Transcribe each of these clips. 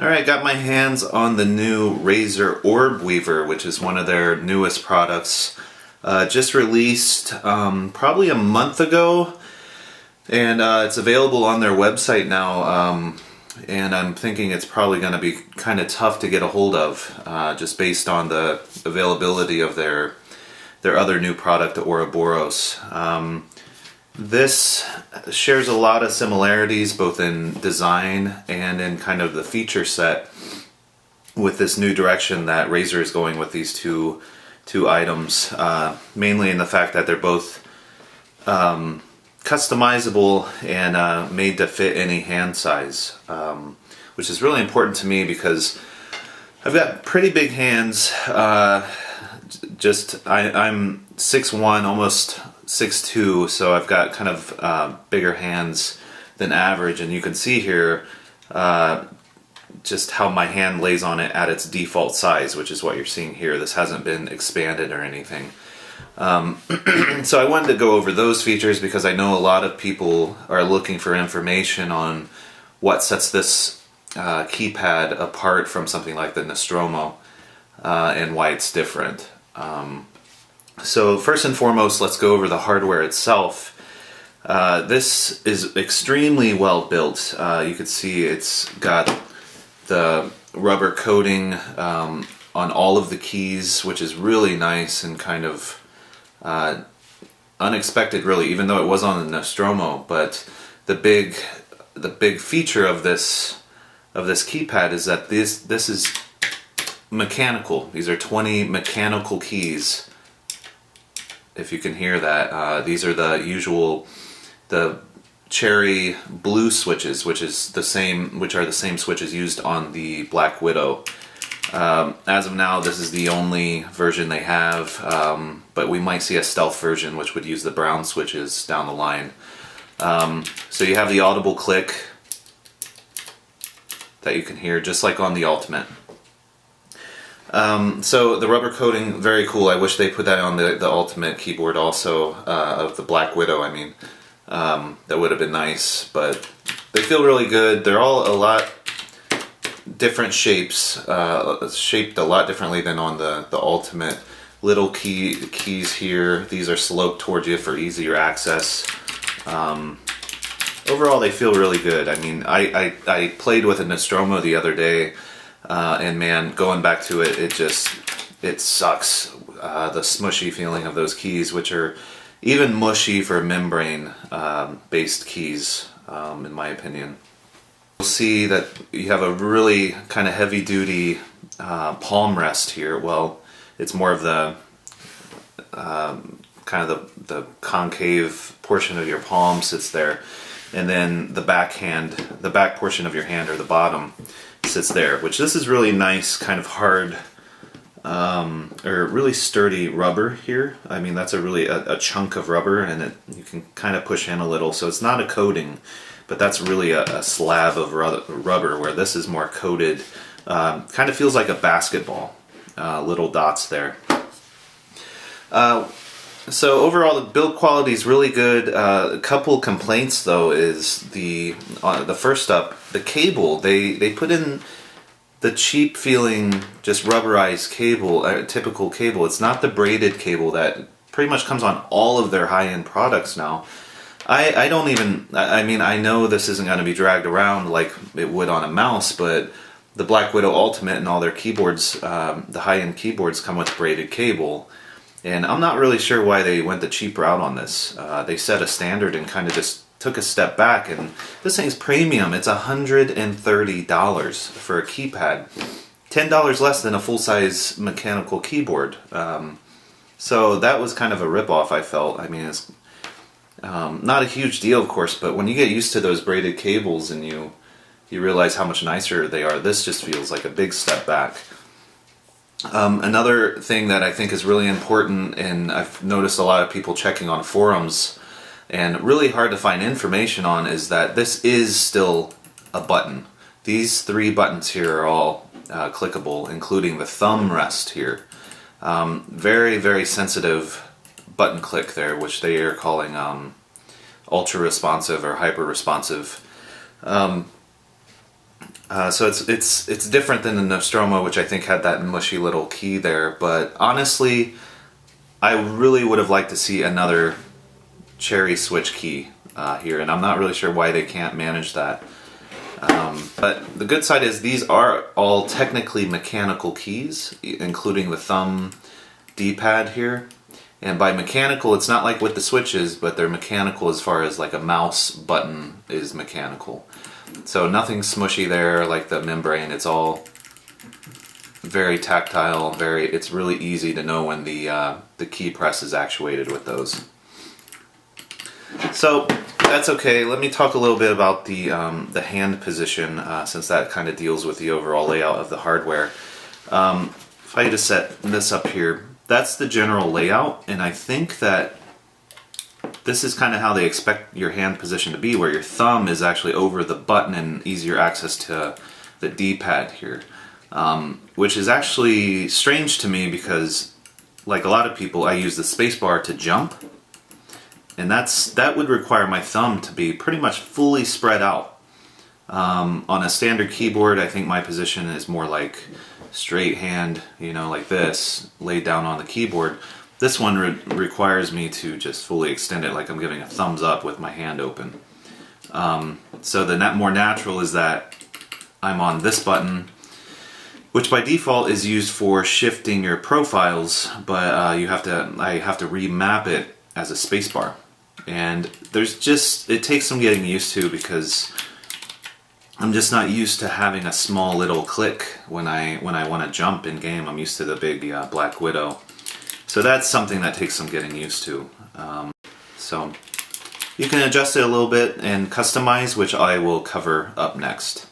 Alright, got my hands on the new Razer Orbweaver, which is one of their newest products. Just released probably a month ago, and it's available on their website now, and I'm thinking it's probably going to be kind of tough to get a hold of, just based on the availability of their other new product, the Ouroboros. This shares a lot of similarities both in design and in kind of the feature set with this new direction that Razer is going with these two items, mainly in the fact that they're both customizable and made to fit any hand size, which is really important to me because I've got pretty big hands. I'm 6'1", almost 6'2", so I've got kind of bigger hands than average, and you can see here just how my hand lays on it at its default size, which is what you're seeing here. This hasn't been expanded or anything. So I wanted to go over those features because I know a lot of people are looking for information on what sets this keypad apart from something like the Nostromo and why it's different. So first and foremost, let's go over the hardware itself. This is extremely well built. You can see it's got the rubber coating on all of the keys, which is really nice and kind of unexpected, really, even though it was on the Nostromo. But the big feature of this keypad is that this is mechanical. These are 20 mechanical keys. If you can hear that, these are the usual, the cherry blue switches, which are the same switches used on the Black Widow. As of now, this is the only version they have, but we might see a stealth version which would use the brown switches down the line. So you have the audible click that you can hear just like on the Ultimate. So the rubber coating, very cool. I wish they put that on the Ultimate keyboard also, of the Black Widow, I mean. That would have been nice, but they feel really good. They're all a lot different shapes, shaped a lot differently than on the Ultimate. Little keys here. These are sloped towards you for easier access. Overall, they feel really good. I mean, I played with a Nostromo the other day, and man, going back to it, it sucks. The smushy feeling of those keys, which are even mushy for membrane based keys, in my opinion. You'll see that you have a really kind of heavy duty palm rest here. Well, it's more of the kind of the concave portion of your palm sits there, and then the back portion of your hand, or the bottom, sits there, which this is really nice, kind of hard or really sturdy rubber here. I mean, that's a chunk of rubber, and you can kind of push in a little, so it's not a coating, but that's really a slab of rubber, where this is more coated. Kind of feels like a basketball, little dots there. So overall, the build quality is really good. A couple complaints though is the first up, the cable. They put in the cheap feeling, just rubberized cable, typical cable. It's not the braided cable that pretty much comes on all of their high-end products now. I mean, I know this isn't going to be dragged around like it would on a mouse, but the Black Widow Ultimate and all their keyboards, the high-end keyboards, come with braided cable. And I'm not really sure why they went the cheap route on this. They set a standard and kind of just took a step back, and this thing's premium. It's $130 for a keypad. $10 less than a full-size mechanical keyboard. So that was kind of a ripoff, I felt. I mean, it's not a huge deal, of course, but when you get used to those braided cables and you realize how much nicer they are, this just feels like a big step back. Another thing that I think is really important, and I've noticed a lot of people checking on forums and really hard to find information on, is that this is still a button. These 3 buttons here are all clickable, including the thumb rest here. Very, very sensitive button click there, which they are calling ultra responsive or hyper responsive. So it's different than the Nostromo, which I think had that mushy little key there. But honestly, I really would have liked to see another cherry switch key here, and I'm not really sure why they can't manage that. But the good side is these are all technically mechanical keys, including the thumb D-pad here. And by mechanical, it's not like with the switches, but they're mechanical as far as like a mouse button is mechanical. So nothing smushy there like the membrane. It's all very tactile. It's really easy to know when the key press is actuated with those. So that's okay. Let me talk a little bit about the hand position, since that kind of deals with the overall layout of the hardware. If I just set this up here, that's the general layout, and I think that this is kind of how they expect your hand position to be, where your thumb is actually over the button and easier access to the D-pad here. Which is actually strange to me because, like a lot of people, I use the spacebar to jump, and that would require my thumb to be pretty much fully spread out. On a standard keyboard, I think my position is more like straight hand, you know, like this, laid down on the keyboard. This one requires me to just fully extend it like I'm giving a thumbs up with my hand open. So the more natural is that I'm on this button, which by default is used for shifting your profiles, but I have to remap it as a spacebar. And it takes some getting used to because I'm just not used to having a small little click when I want to jump in game. I'm used to the big Black Widow. So that's something that takes some getting used to. So you can adjust it a little bit and customize, which I will cover up next.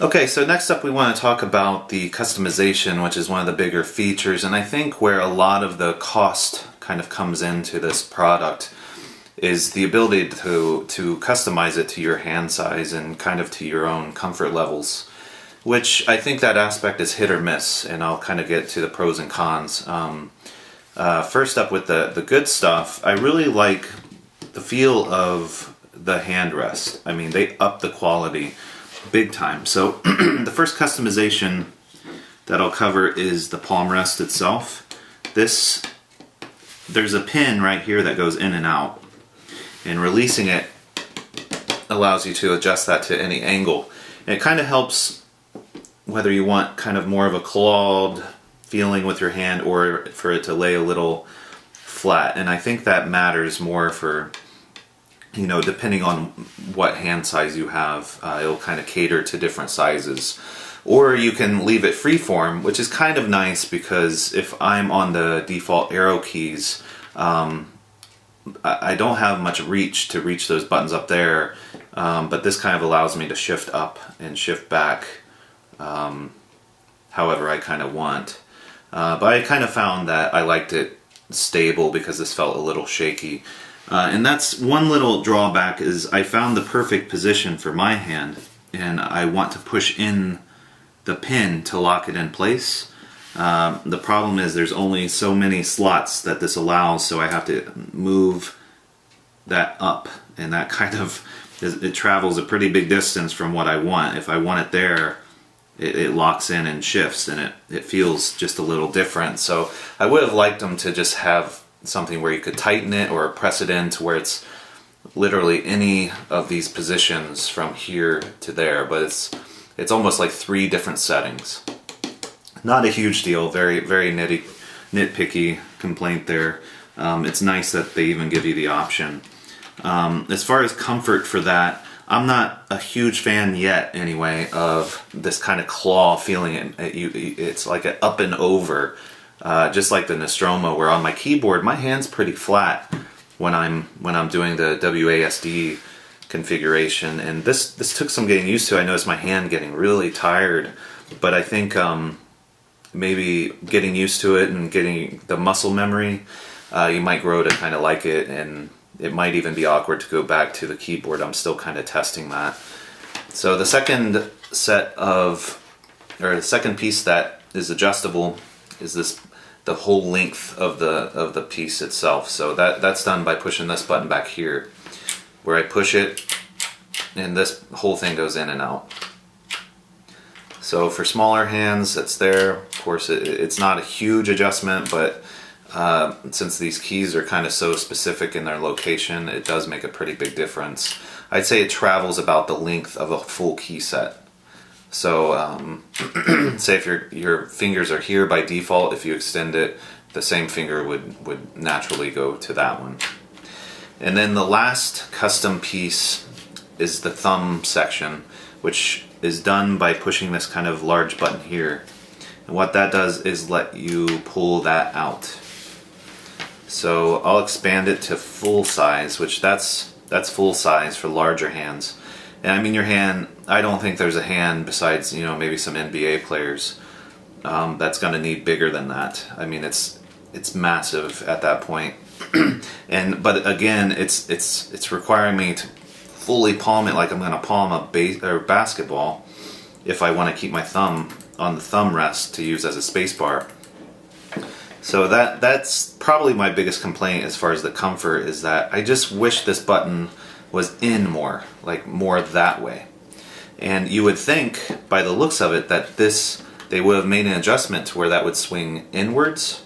Okay, so next up we want to talk about the customization, which is one of the bigger features, and I think where a lot of the cost kind of comes into this product is the ability to customize it to your hand size and kind of to your own comfort levels, which I think that aspect is hit or miss, and I'll kind of get to the pros and cons. First up with the good stuff, I really like the feel of the hand rest. I mean, they up the quality big time. So the first customization that I'll cover is the palm rest itself. There's a pin right here that goes in and out, and releasing it allows you to adjust that to any angle. And it kind of helps whether you want kind of more of a clawed feeling with your hand or for it to lay a little flat. And I think that matters more for, you know, depending on what hand size you have, it'll kind of cater to different sizes. Or you can leave it freeform, which is kind of nice because if I'm on the default arrow keys, I don't have much reach to reach those buttons up there, but this kind of allows me to shift up and shift back however I kind of want. But I kind of found that I liked it stable because this felt a little shaky. And that's one little drawback, is I found the perfect position for my hand, and I want to push in the pin to lock it in place. The problem is there's only so many slots that this allows, so I have to move that up, and that kind of, it travels a pretty big distance from what I want. If I want it there, it locks in and shifts, and it feels just a little different. So I would have liked them to just have something where you could tighten it or press it in to where it's literally any of these positions from here to there, but it's almost like 3 different settings. Not a huge deal, very nitpicky complaint there. It's nice that they even give you the option. As far as comfort for that, I'm not a huge fan yet anyway of this kind of claw feeling. It's like an up and over. Just like the Nostromo, where on my keyboard my hand's pretty flat when I'm doing the WASD configuration, and this took some getting used to. I noticed my hand getting really tired, but I think maybe getting used to it and getting the muscle memory, you might grow to kind of like it, and it might even be awkward to go back to the keyboard. I'm still kind of testing that. So the second piece that is adjustable is the whole length of the piece itself. So that's done by pushing this button back here. Where I push it, and this whole thing goes in and out. So for smaller hands, it's there. Of course, it's not a huge adjustment, but since these keys are kind of so specific in their location, it does make a pretty big difference. I'd say it travels about the length of a full key set. So say if your fingers are here by default, if you extend it, the same finger would naturally go to that one. And then the last custom piece is the thumb section, which is done by pushing this kind of large button here. And what that does is let you pull that out. So I'll expand it to full size, which that's full size for larger hands. And I mean, your hand, I don't think there's a hand besides, you know, maybe some NBA players that's going to need bigger than that. I mean, it's massive at that point. But again, it's requiring me to fully palm it like I'm going to palm a basketball if I want to keep my thumb on the thumb rest to use as a space bar. So that's probably my biggest complaint as far as the comfort, is that I just wish this button was in more, like more that way. And you would think by the looks of it that they would have made an adjustment to where that would swing inwards.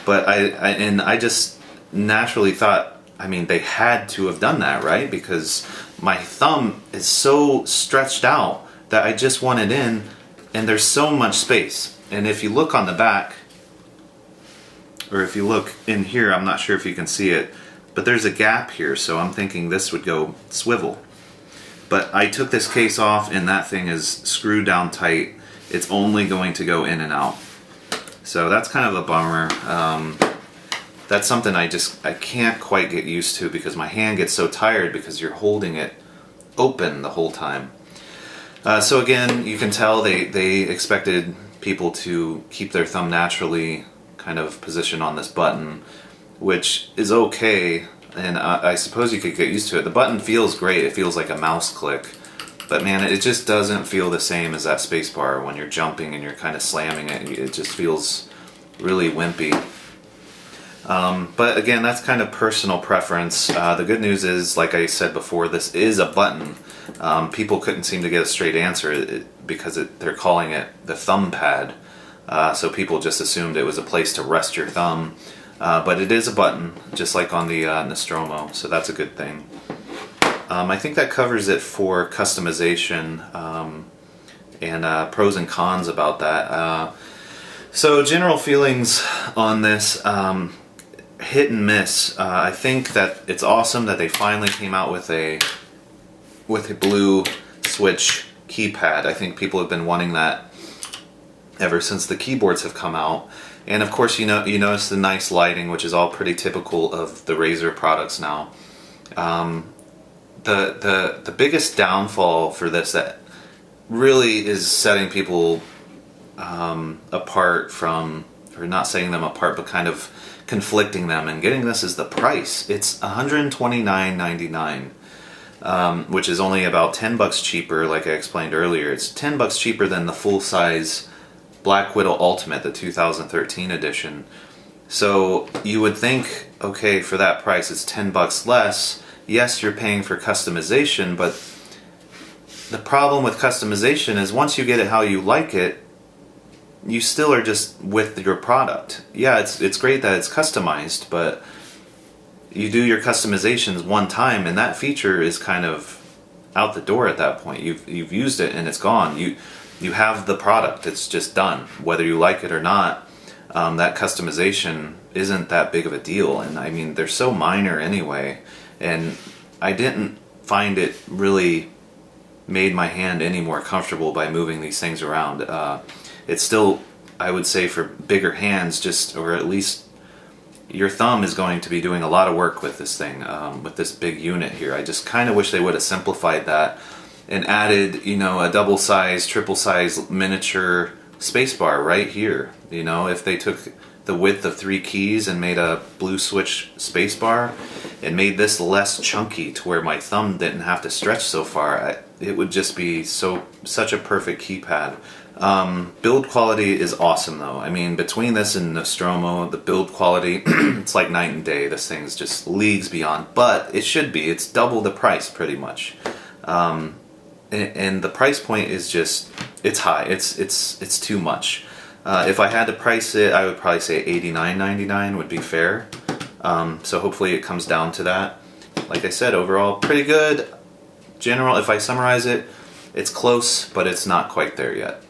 But I just naturally thought, I mean, they had to have done that, right? Because my thumb is so stretched out that I just want it in, and there's so much space. And if you look on the back, or if you look in here, I'm not sure if you can see it, but there's a gap here, so I'm thinking this would go swivel. But I took this case off, and that thing is screwed down tight. It's only going to go in and out. So that's kind of a bummer. That's something I can't quite get used to, because my hand gets so tired because you're holding it open the whole time. So again, you can tell they expected people to keep their thumb naturally kind of positioned on this button, which is okay, and I suppose you could get used to it. The button feels great. It feels like a mouse click. But man, it just doesn't feel the same as that spacebar when you're jumping and you're kind of slamming it. It just feels really wimpy. But again, that's kind of personal preference. The good news is, like I said before, this is a button. People couldn't seem to get a straight answer because they're calling it the thumb pad. So people just assumed it was a place to rest your thumb. But it is a button, just like on the Nostromo, so that's a good thing. I think that covers it for customization and pros and cons about that. So general feelings on this, hit and miss. I think that it's awesome that they finally came out with a blue switch keypad. I think people have been wanting that ever since the keyboards have come out. And of course, you notice the nice lighting, which is all pretty typical of the Razer products now. The biggest downfall for this that really is setting people apart from, or not setting them apart, but kind of conflicting them and getting this, is the price. It's $129.99, which is only about $10 cheaper. Like I explained earlier, it's $10 cheaper than the full-size Black Widow Ultimate, the 2013 edition. So you would think, okay, for that price it's $10 less. Yes, you're paying for customization, but the problem with customization is once you get it how you like it, you still are just with your product. Yeah, it's great that it's customized, but you do your customizations one time and that feature is kind of out the door at that point. You've used it and it's gone. You have the product, it's just done. Whether you like it or not, that customization isn't that big of a deal. And I mean, they're so minor anyway, and I didn't find it really made my hand any more comfortable by moving these things around. It's still, I would say, for bigger hands, or at least your thumb is going to be doing a lot of work with this thing, with this big unit here. I just kind of wish they would have simplified that and added, a double-size, triple-size miniature spacebar right here. If they took the width of 3 keys and made a blue switch spacebar and made this less chunky to where my thumb didn't have to stretch so far, it would just be such a perfect keypad. Build quality is awesome though. I mean, between this and Nostromo, the build quality, it's like night and day. This thing's just leagues beyond, but it should be. It's double the price pretty much. and the price point is just, it's high. It's too much. If I had to price it, I would probably say $89.99 would be fair. So hopefully it comes down to that. Like I said, overall pretty good. General, if I summarize it, it's close, but it's not quite there yet.